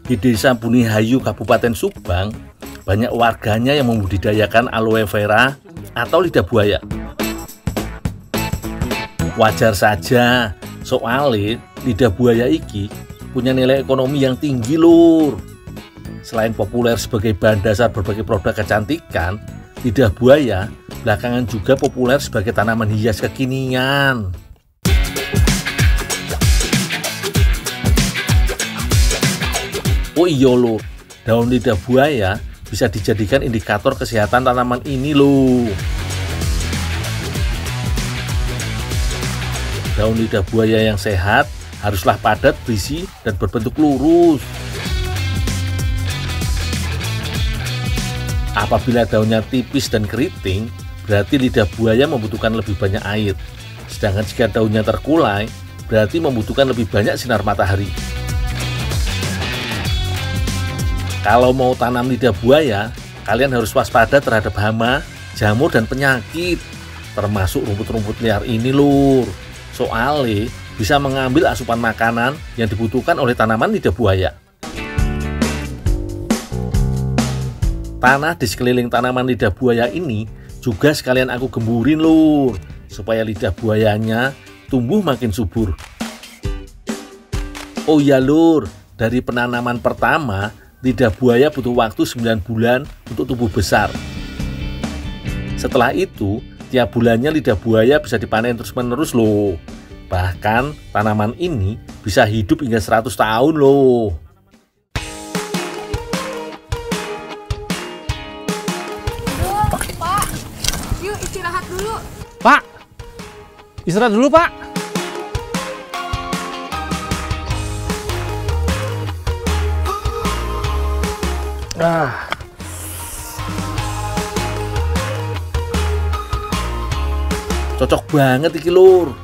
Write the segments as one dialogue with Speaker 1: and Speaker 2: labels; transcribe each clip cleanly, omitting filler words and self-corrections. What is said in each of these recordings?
Speaker 1: Di Desa Bunihayu, Kabupaten Subang, banyak warganya yang membudidayakan aloe vera atau lidah buaya. Wajar saja, soalnya lidah buaya iki punya nilai ekonomi yang tinggi lur. Selain populer sebagai bahan dasar berbagai produk kecantikan, lidah buaya belakangan juga populer sebagai tanaman hias kekinian. Oh iya lur, daun lidah buaya bisa dijadikan indikator kesehatan tanaman ini loh. Daun lidah buaya yang sehat haruslah padat, berisi, dan berbentuk lurus. Apabila daunnya tipis dan keriting, berarti lidah buaya membutuhkan lebih banyak air. Sedangkan jika daunnya terkulai, berarti membutuhkan lebih banyak sinar matahari. Kalau mau tanam lidah buaya, kalian harus waspada terhadap hama, jamur, dan penyakit, termasuk rumput-rumput liar ini lur. Soalnya bisa mengambil asupan makanan yang dibutuhkan oleh tanaman lidah buaya. Tanah di sekeliling tanaman lidah buaya ini juga sekalian aku gemburin lur, supaya lidah buayanya tumbuh makin subur. Oh ya lur, dari penanaman pertama, lidah buaya butuh waktu 9 bulan untuk tumbuh besar. Setelah itu, tiap bulannya lidah buaya bisa dipanen terus-menerus loh. Bahkan tanaman ini bisa hidup hingga 100 tahun loh.
Speaker 2: Pak, yuk istirahat dulu.
Speaker 3: Pak, istirahat dulu Pak.
Speaker 1: Cocok banget iki lur.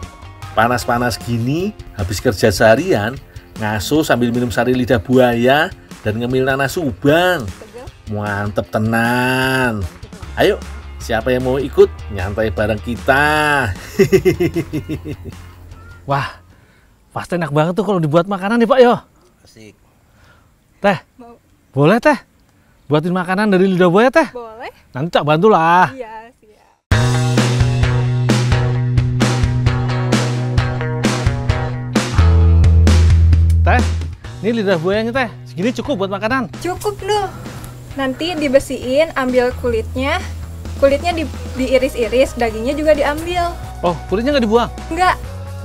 Speaker 1: Panas-panas gini, habis kerja seharian, ngasuh sambil minum sari lidah buaya dan ngemil nanas Subang. Mantep tenan. Ayo, siapa yang mau ikut nyantai bareng kita?
Speaker 3: Wah, pasti enak banget tuh kalau dibuat makanan nih Pak yo.
Speaker 1: Asik.
Speaker 3: Teh,
Speaker 2: Mau?
Speaker 3: boleh teh? Buatin makanan dari lidah buaya teh?
Speaker 2: Boleh?
Speaker 3: Nanti tak bantu lah.
Speaker 2: Iya, siap.
Speaker 3: Teh, ini lidah buayanya teh. Segini cukup buat makanan.
Speaker 2: Cukup loh. Nanti dibersihin, ambil kulitnya. Kulitnya diiris-iris, dagingnya juga diambil.
Speaker 3: Oh, kulitnya nggak dibuang?
Speaker 2: Enggak,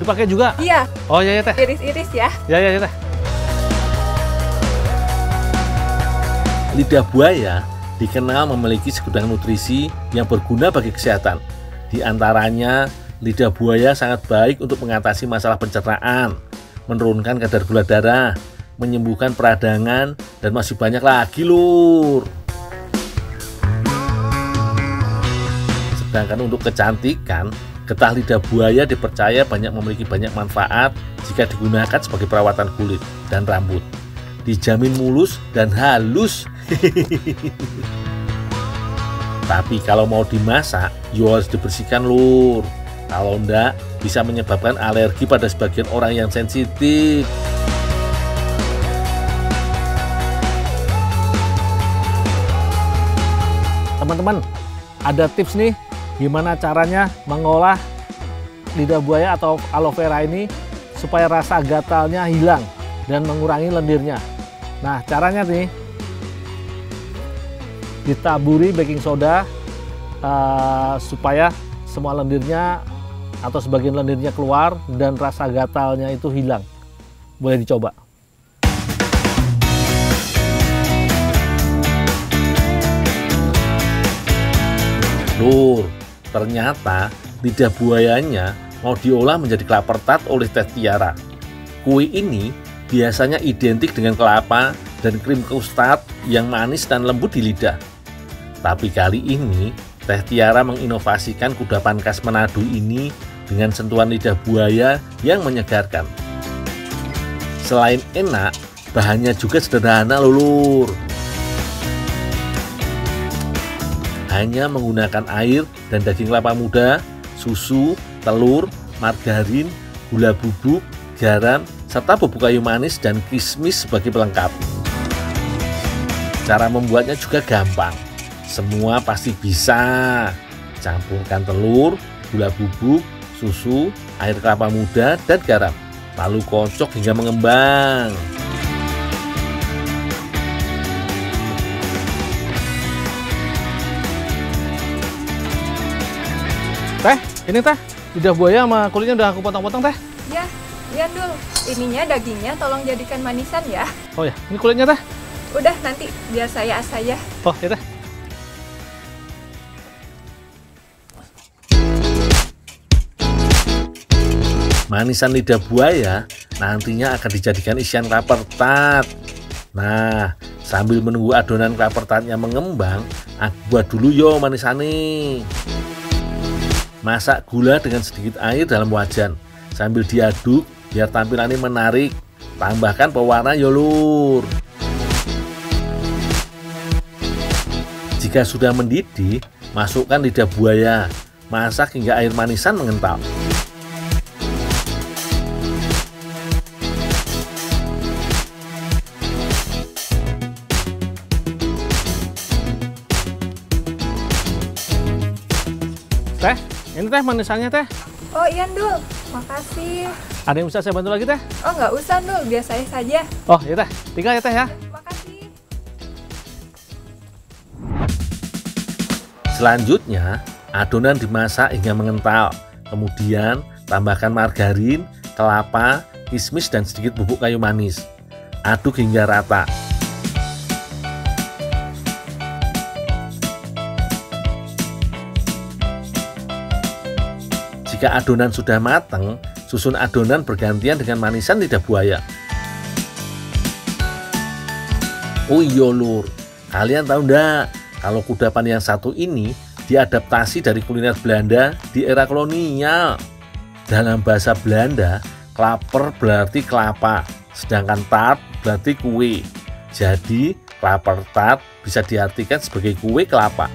Speaker 3: Dipakai juga?
Speaker 2: iya,
Speaker 3: Oh iya teh.
Speaker 2: iris-iris ya.
Speaker 3: Ya teh.
Speaker 1: Lidah buaya dikenal memiliki segudang nutrisi yang berguna bagi kesehatan. Di antaranya, lidah buaya sangat baik untuk mengatasi masalah pencernaan, menurunkan kadar gula darah, menyembuhkan peradangan, dan masih banyak lagi lur. Sedangkan untuk kecantikan, getah lidah buaya dipercaya memiliki banyak manfaat jika digunakan sebagai perawatan kulit dan rambut. Dijamin mulus dan halus. Tapi kalau mau dimasak, harus dibersihkan lur. Kalau enggak, bisa menyebabkan alergi pada sebagian orang yang sensitif.
Speaker 3: Teman-teman, ada tips nih gimana caranya mengolah lidah buaya atau aloe vera ini supaya rasa gatalnya hilang dan mengurangi lendirnya. Nah, caranya nih ditaburi baking soda supaya semua lendirnya atau sebagian lendirnya keluar dan rasa gatalnya itu hilang. Boleh dicoba.
Speaker 1: Lur, ternyata lidah buayanya mau diolah menjadi kelapa tart oleh Teh Tiara. Kue ini biasanya identik dengan kelapa dan krim custard yang manis dan lembut di lidah. Tapi kali ini Teh Tiara menginovasikan kudapan khas Manado ini dengan sentuhan lidah buaya yang menyegarkan. Selain enak, bahannya juga sederhana lur. Hanya menggunakan air dan daging kelapa muda, susu, telur, margarin, gula bubuk, garam, serta bubuk kayu manis dan kismis sebagai pelengkap. Cara membuatnya juga gampang. Semua pasti bisa. Campurkan telur, gula bubuk, susu, air kelapa muda, dan garam. Lalu kocok hingga mengembang.
Speaker 3: Teh, ini teh, lidah buaya sama kulitnya udah aku potong-potong teh.
Speaker 2: Ya, iya Dul. Ininya dagingnya tolong jadikan manisan ya.
Speaker 3: Oh ya, ini kulitnya teh.
Speaker 2: Udah nanti biar saya saja.
Speaker 3: Oh ya teh.
Speaker 1: Manisan lidah buaya nantinya akan dijadikan isian klaper tart. Nah, sambil menunggu adonan klaper tartnya mengembang, aku buat dulu yo manisane. Masak gula dengan sedikit air dalam wajan sambil diaduk biar tampilannya menarik. Tambahkan pewarna yo lur. Jika sudah mendidih, masukkan lidah buaya. Masak hingga air manisan mengental.
Speaker 3: Teh, ini teh manisannya teh.
Speaker 2: Oh iya Dul, makasih.
Speaker 3: Ada yang bisa saya bantu lagi teh?
Speaker 2: Oh nggak usah Dul, biar saya saja.
Speaker 3: Oh ya teh, tinggal ya teh ya.
Speaker 2: Makasih.
Speaker 1: Selanjutnya, adonan dimasak hingga mengental. Kemudian, tambahkan margarin, kelapa, kismis, dan sedikit bubuk kayu manis. Aduk hingga rata. Jika adonan sudah matang, susun adonan bergantian dengan manisan lidah buaya. Oh iya lur, kalian tahu ndak kalau kudapan yang satu ini diadaptasi dari kuliner Belanda di era kolonial. Dalam bahasa Belanda, klaper berarti kelapa, sedangkan tart berarti kue. Jadi, klaper tart bisa diartikan sebagai kue kelapa.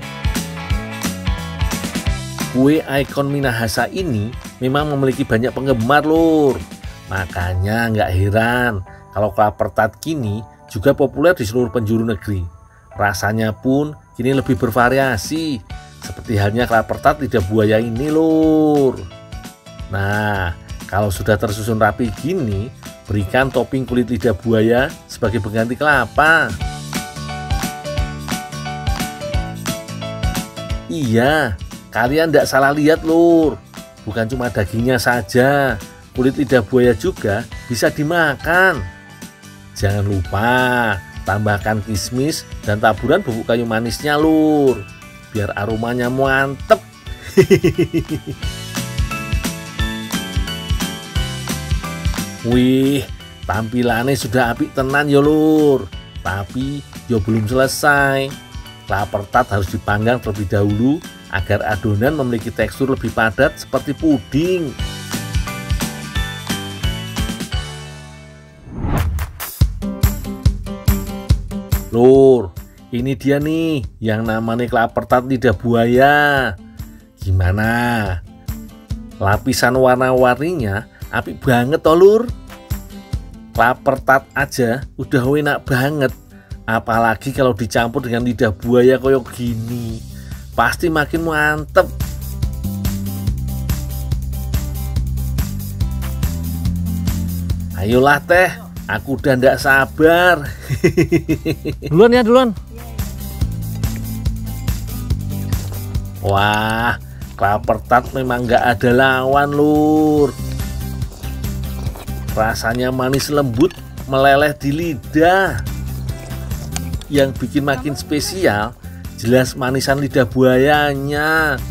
Speaker 1: Kue ikon Minahasa ini memang memiliki banyak penggemar lur. Makanya nggak heran kalau klaper tart kini juga populer di seluruh penjuru negeri. Rasanya pun kini lebih bervariasi, seperti halnya klaper tart lidah buaya ini lur. Nah, kalau sudah tersusun rapi gini, berikan topping kulit lidah buaya sebagai pengganti kelapa. Iya, kalian tidak salah lihat lur. Bukan cuma dagingnya saja, kulit lidah buaya juga bisa dimakan. Jangan lupa tambahkan kismis dan taburan bubuk kayu manisnya lur, biar aromanya mantep. Wih, tampilannya sudah apik tenan ya lur. Tapi yo belum selesai. Klaper tart harus dipanggang terlebih dahulu agar adonan memiliki tekstur lebih padat seperti puding. Lur, ini dia nih yang namanya klaper tart lidah buaya. Gimana? Lapisan warna-warninya apik banget toh lur. Klaper tart aja udah enak banget. Apalagi kalau dicampur dengan lidah buaya koyo gini, pasti makin mantep. Ayolah teh, aku udah ndak sabar.
Speaker 3: Duluan ya, duluan.
Speaker 1: Wah, klaper tart memang nggak ada lawan lur. Rasanya manis lembut, meleleh di lidah. Yang bikin makin spesial, jelas manisan lidah buayanya.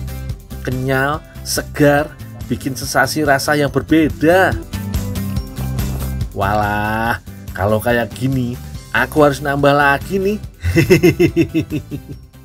Speaker 1: Kenyal, segar, bikin sensasi rasa yang berbeda. Walah, kalau kayak gini, aku harus nambah lagi nih.